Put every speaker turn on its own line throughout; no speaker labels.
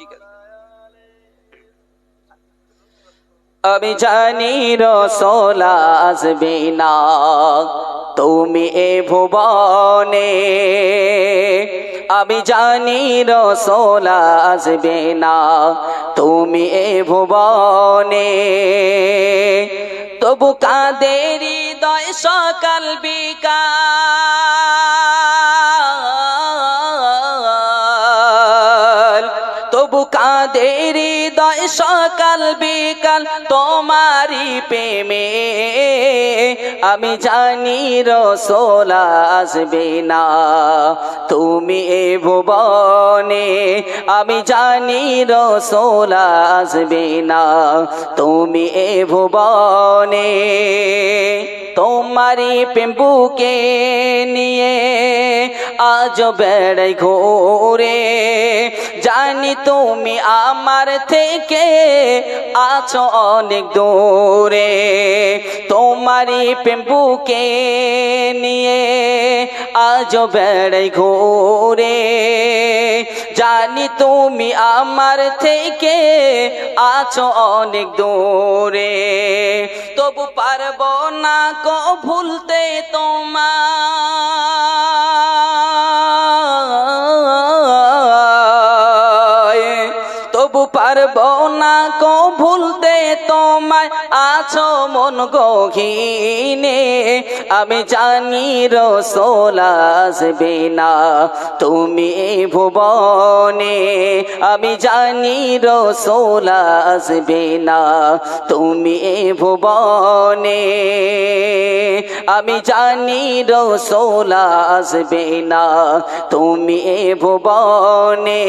ঠিক আছে। আমি জানি রাসূল আসবে না তুমি এ ভুবনে, আমি জানি রাসূল আসবে না তুমি এ ভুবনে, তবু কাঁদে হৃদয় সকাল বিকাল, তবু কাঁদে হৃদয় সকাল বিকাল তোমারি প্রেমে, আমি জানি রাসূল আসবে না তুমি এ ভুবনে, আমি জানি রাসূল আসবে না তুমি এ ভুবনে, তোমারি প্রেম বুকে নিয়ে আজ বেড়াই ঘুরে, জানি তুমি আমার থেকে আছো অনেক দূরে, তোমারি প্রেম বুকে নিয়ে আজ বেড়াই ঘুরে, জানি তুমি আমার থেকে আছো অনেক দূরে, তবু পারবো না কো ভুলতে তোমায়, তবু পারবো না কো ভুলতে তোমায়, আছো মন গহীনে, আমি জানি রাসূল আসবে না তুমি এ ভুবনে, আমি জানি রাসূল আসবে না তুমি এ ভুবনে, আমি জানি রাসূল আসবে না তুমি এ ভুবনে,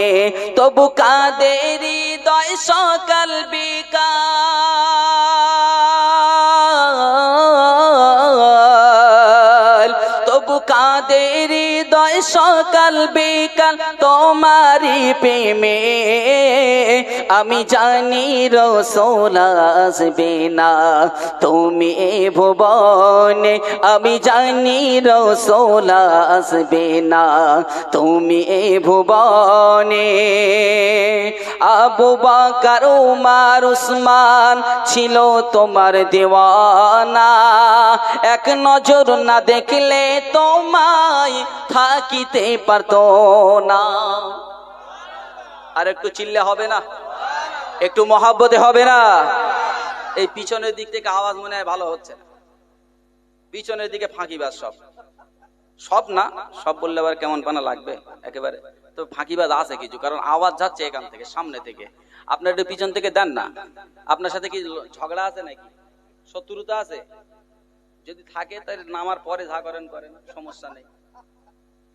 তবু কাঁদে হৃদয় সকাল বিকাল, তবু কাঁদে হৃদয় সকাল বিকাল তোমারি প্রেমে, আমি জানি রাসূল আসবে না তুমি এ ভুবনে, আমি জানি রাসূল আসবে না তুমি এ ভুবনে, আবু বকর উমর উসমান ছিল তোমার দেওয়ানা, এক নজর না দেখলে তোমায় থাকিতে পারতো না। আর একটু চিল্লে হবে না, একটু মহাব্বতে হবে না? এই পিছনের দিক থেকে আওয়াজ মনে হয় ভালো হচ্ছে না, পিছনের দিকে ফাঁকিবাজ সব, সব না সব বললে আবার কেমন পানা লাগবে একেবারে, তো ফাঁকিবাজ আছে কিছু, কারণ আওয়াজ যাচ্ছে এখান থেকে সামনে থেকে, আপনার একটু পিছন থেকে দেন না। আপনার সাথে কি ঝগড়া আছে নাকি, শত্রুতা আছে? যদি থাকে তাহলে নামার পরে যা করেন করেন, সমস্যা নেই,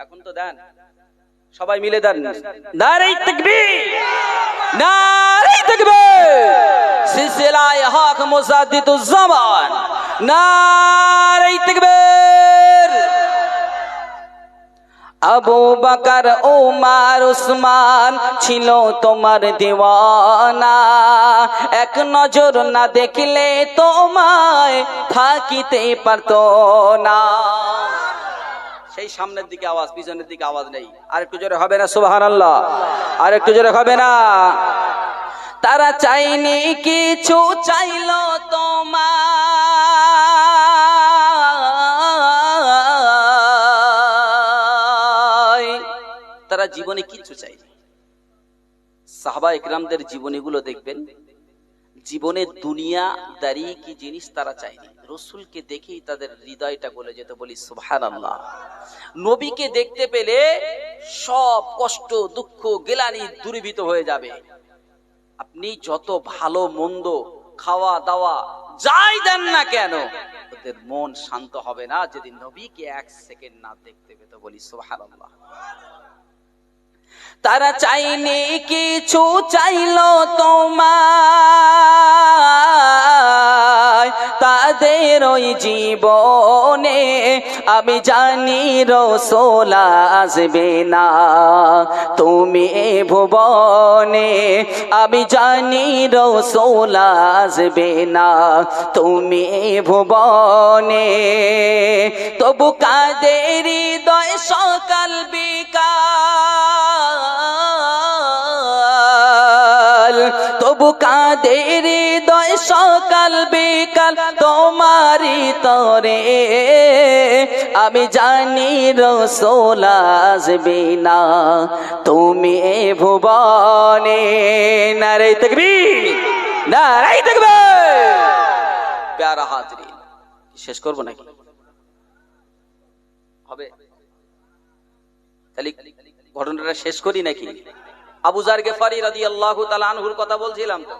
এখন তো দেন, সবাই মিলে দেন। নারে তাকবীর, নারে তাকবীর, সিলসিলায়ে হক মুজাদ্দিদুজ জামান, নারে তাকবীর। আবু বকর উমর উসমান ছিল তোমার দিওয়ানা, এক নজর না দেখলে তোমায় থাকিতে পারতো না। সেই সামনের দিকে আওয়াজ, পিছনের দিকে আওয়াজ নেই। আর একটু জোরে হবে না সুবহানাল্লাহ? আর একটু জোরে হবে না? তারা চাইনি কিছু, চাইলো তোমায়, তারা জীবনে কিচ্ছু চাইনি। সাহাবা ইকরামদের জীবনীগুলো দেখবেন, জীবনে দুনিয়াদারি কি জিনিস তারা চায়নি, রসুলকে দেখেই তাদের হৃদয়টা গলে যেত, বলি সুবহানাল্লাহ। নবীকে দেখতে পেলে সব কষ্ট দুঃখ গেলানি দূরীভূত হয়ে যাবে। আপনি যত ভালো মন্দ খাওয়া দাওয়া যাই দেন না কেন, ওদের মন শান্ত হবে না যদি নবীকে এক সেকেন্ড না দেখতে পেত, বলি সুবহানাল্লাহ। তারা চাইনি কিছু, চাইলো তোমায় তাদের ওই জীবনে, আমি জানি রাসূল আসবে না তুমি এ ভুবনে, আমি জানি রাসূল আসবে না তুমি এ ভুবনে, তবু কাঁদে হৃদয় সকাল বিকাল, তবু কাঁদে হৃদয় সকাল বিকাল তোমারই তরে। আমি জানি রাসূল আসবে না তুমি এ ভুবনে। নারে তাকবীর, নারে তাকবীর। প্যারা হাজরিন, শেষ করব নাকি? হবে তাহলে ঘটনাটা শেষ করি নাকি? আবু যার গিফারী রাদিয়াল্লাহু তাআলা আনহুর কথা বলছিলাম তো।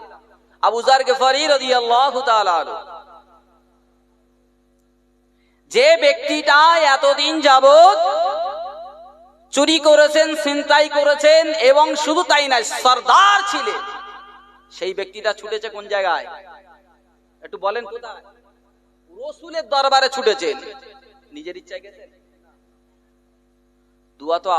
আবু যার গিফারী রাদিয়াল্লাহু তাআলা আনহু, যে ব্যক্তিটা এতদিন যাবত চুরি করেছেন, ছিনতাই করেছেন এবং শুধু তাই নয় সরদার ছিলেন, সেই ব্যক্তিটা ছুটেছে কোন জায়গায়? একটু বলেন কোথায়? রাসূলের দরবারে ছুটেছেন। নিজের ইচ্ছায় গেছেন? দুয়া তো